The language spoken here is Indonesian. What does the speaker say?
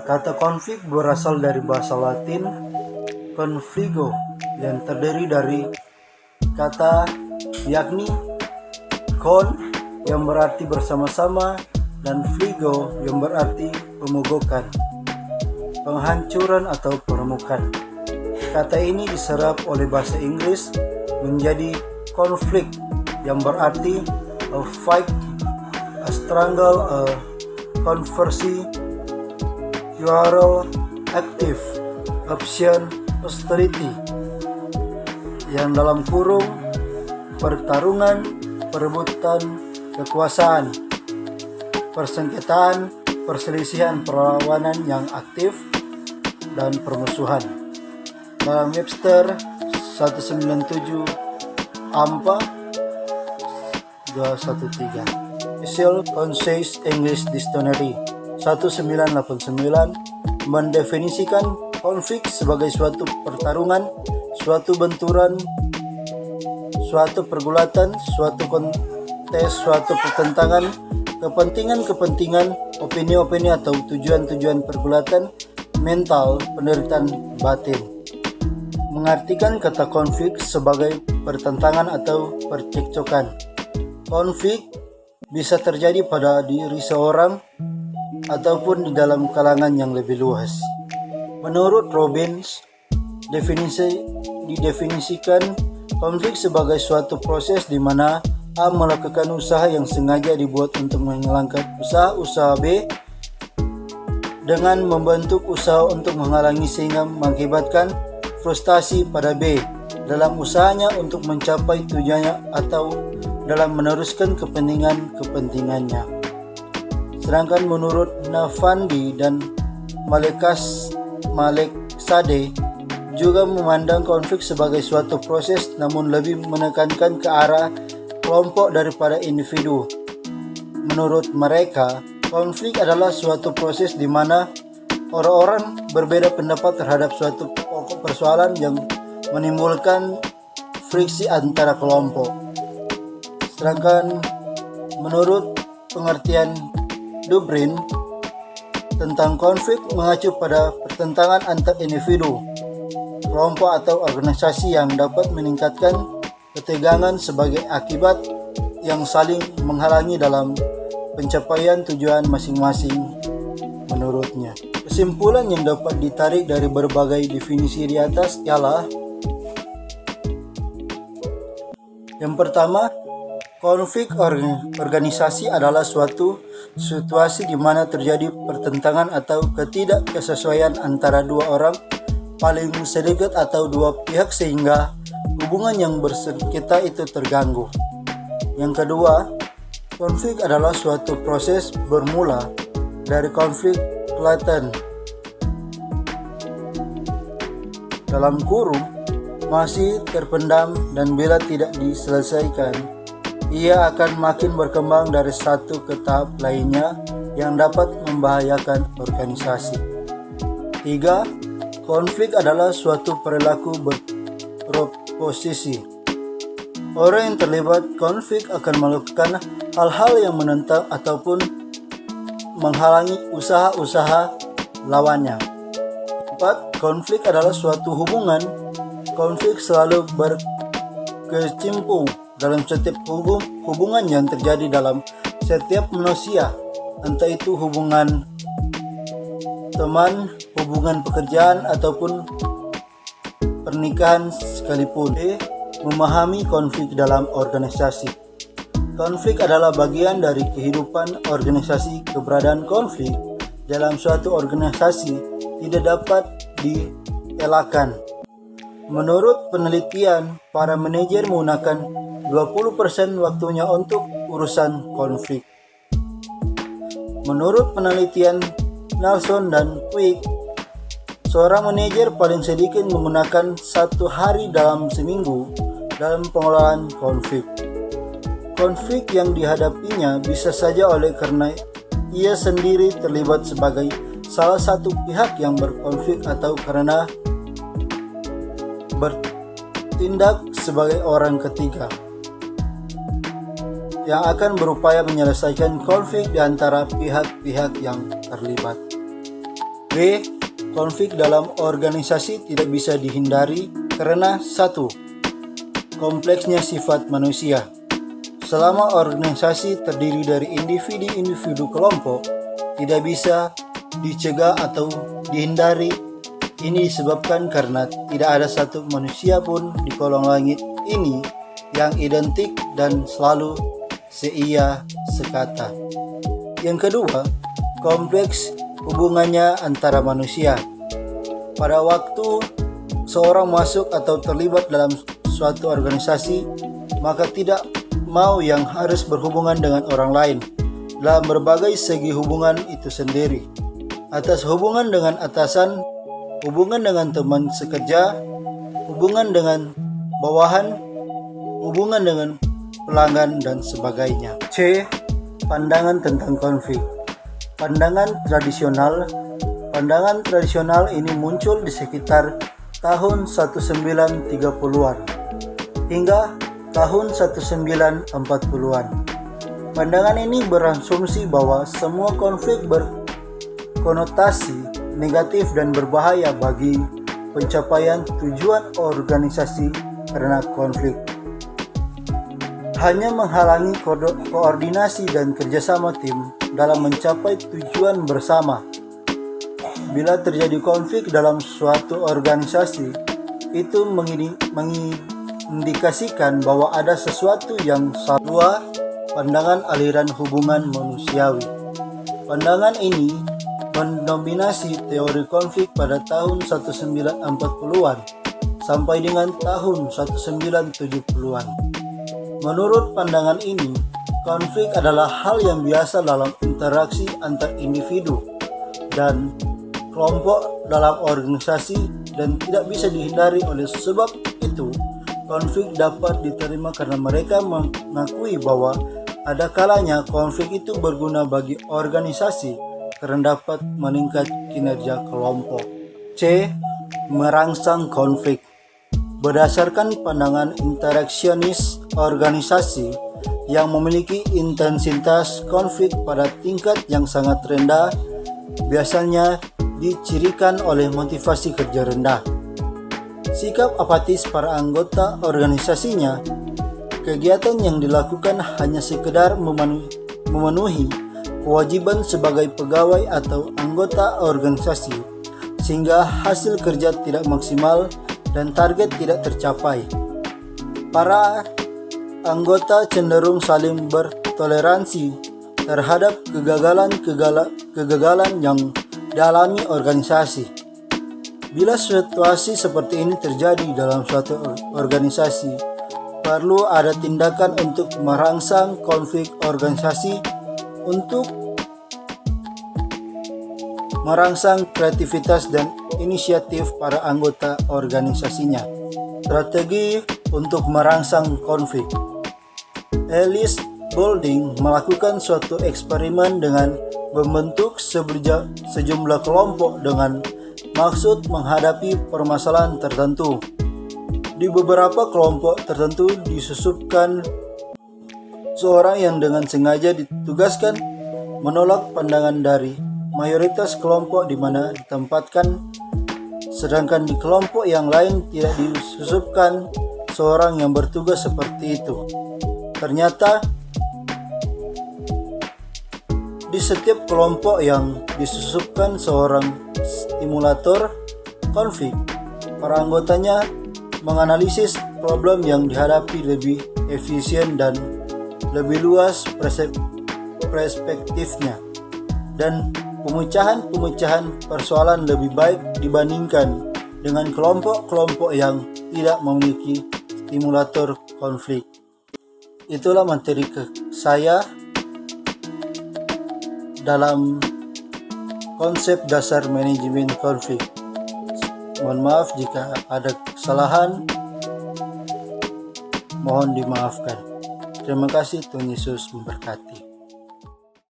Kata konflik berasal dari bahasa Latin confligo yang terdiri dari kata yakni con yang berarti bersama-sama dan fligo yang berarti pemogokan, penghancuran atau peremukan. Kata ini diserap oleh bahasa Inggris menjadi conflict yang berarti a fight, a struggle, a controversy, quarrel, active, option, hostility, yang dalam kurung pertarungan, perebutan kekuasaan, persengketaan, perselisihan, perlawanan yang aktif, dan permusuhan. Dalam Webster 197 AMPA 213. Official Concise English Dictionary 1989 mendefinisikan konflik sebagai suatu pertarungan, suatu benturan, suatu pergulatan, suatu kontes, suatu pertentangan, kepentingan-kepentingan, opini-opini atau tujuan-tujuan pergulatan mental, penderitaan batin. Mengartikan kata konflik sebagai pertentangan atau percekcokan. Konflik bisa terjadi pada diri seorang ataupun di dalam kalangan yang lebih luas. Menurut Robbins, didefinisikan konflik sebagai suatu proses di mana A melakukan usaha yang sengaja dibuat untuk menghilangkan usaha B dengan membentuk usaha untuk menghalangi sehingga mengakibatkan frustasi pada B dalam usahanya untuk mencapai tujuannya atau dalam meneruskan kepentingannya. Sedangkan menurut Navandi dan Maleksade juga memandang konflik sebagai suatu proses namun lebih menekankan ke arah kelompok daripada individu. Menurut mereka, konflik adalah suatu proses di mana orang-orang berbeda pendapat terhadap suatu pokok persoalan yang menimbulkan friksi antara kelompok. Sedangkan menurut pengertian Dubrin tentang konflik mengacu pada pertentangan antar individu, kelompok atau organisasi yang dapat meningkatkan ketegangan sebagai akibat yang saling menghalangi dalam pencapaian tujuan masing-masing menurutnya. Kesimpulan yang dapat ditarik dari berbagai definisi di atas ialah: yang pertama, konflik organisasi adalah suatu situasi di mana terjadi pertentangan atau ketidaksesuaian antara dua orang paling sedikit atau dua pihak sehingga hubungan yang bersengketa itu terganggu. Yang kedua, konflik adalah suatu proses bermula dari konflik laten dalam kurung masih terpendam dan bila tidak diselesaikan, ia akan makin berkembang dari satu ke tahap lainnya yang dapat membahayakan organisasi. 3. Konflik adalah suatu perilaku berposisi. Orang yang terlibat konflik akan melakukan hal-hal yang menentang ataupun menghalangi usaha-usaha lawannya. 4. Konflik adalah suatu hubungan. Konflik selalu berkecimpung dalam setiap hubungan yang terjadi dalam setiap manusia, entah itu hubungan teman, hubungan pekerjaan, ataupun pernikahan sekalipun. Memahami konflik dalam organisasi. Konflik adalah bagian dari kehidupan organisasi. Keberadaan konflik dalam suatu organisasi tidak dapat dielakkan. Menurut penelitian, para manajer menggunakan 20% waktunya untuk urusan konflik. Menurut penelitian Nelson dan Puig, seorang manajer paling sedikit menggunakan 1 hari dalam seminggu dalam pengelolaan konflik. Konflik yang dihadapinya bisa saja oleh karena ia sendiri terlibat sebagai salah satu pihak yang berkonflik atau karena bertindak sebagai orang ketiga. yang akan berupaya menyelesaikan konflik di antara pihak-pihak yang terlibat. B. Konflik dalam organisasi tidak bisa dihindari karena 1. Kompleksnya sifat manusia. Selama organisasi terdiri dari individu-individu kelompok, tidak bisa dicegah atau dihindari. Ini disebabkan karena tidak ada satu manusia pun di kolong langit ini yang identik dan selalu seia sekata. Yang kedua, kompleks hubungannya antara manusia. Pada waktu seorang masuk atau terlibat dalam suatu organisasi, maka tidak mau yang harus berhubungan dengan orang lain dalam berbagai segi hubungan itu sendiri. Atas hubungan dengan atasan, hubungan dengan teman sekerja, hubungan dengan bawahan, hubungan dengan pelanggan, dan sebagainya. C. Pandangan tentang konflik. Pandangan tradisional ini muncul di sekitar tahun 1930-an hingga tahun 1940-an. Pandangan ini berasumsi bahwa semua konflik berkonotasi negatif dan berbahaya bagi pencapaian tujuan organisasi karena konflik hanya menghalangi koordinasi dan kerjasama tim dalam mencapai tujuan bersama. Bila terjadi konflik dalam suatu organisasi, itu mengindikasikan bahwa ada sesuatu yang salah. Pandangan aliran hubungan manusiawi. Pandangan ini mendominasi teori konflik pada tahun 1940-an sampai dengan tahun 1970-an. Menurut pandangan ini, konflik adalah hal yang biasa dalam interaksi antar individu dan kelompok dalam organisasi dan tidak bisa dihindari. Oleh sebab itu, konflik dapat diterima karena mereka mengakui bahwa ada kalanya konflik itu berguna bagi organisasi karena dapat meningkat kinerja kelompok. C. Merangsang konflik. Berdasarkan pandangan interaksionis organisasi yang memiliki intensitas konflik pada tingkat yang sangat rendah, biasanya dicirikan oleh motivasi kerja rendah, sikap apatis para anggota organisasinya. Kegiatan yang dilakukan hanya sekedar memenuhi kewajiban sebagai pegawai atau anggota organisasi, sehingga hasil kerja tidak maksimal dan target tidak tercapai. Para anggota cenderung saling bertoleransi terhadap kegagalan yang dialami organisasi. Bila situasi seperti ini terjadi dalam suatu organisasi, perlu ada tindakan untuk merangsang konflik organisasi, untuk merangsang kreativitas dan inisiatif para anggota organisasinya. Strategi untuk merangsang konflik. Alice Boulding melakukan suatu eksperimen dengan membentuk sejumlah kelompok dengan maksud menghadapi permasalahan tertentu. Di beberapa kelompok tertentu disusupkan seorang yang dengan sengaja ditugaskan menolak pandangan dari mayoritas kelompok di mana ditempatkan, sedangkan di kelompok yang lain tidak disusupkan seorang yang bertugas seperti itu. Ternyata di setiap kelompok yang disusupkan seorang stimulator konflik, para anggotanya menganalisis problem yang dihadapi lebih efisien dan lebih luas perspektifnya, dan pemecahan persoalan lebih baik dibandingkan dengan kelompok-kelompok yang tidak memiliki stimulator konflik. Itulah materi saya dalam konsep dasar manajemen konflik. Mohon maaf jika ada kesalahan, mohon dimaafkan. Terima kasih, Tuhan Yesus memberkati.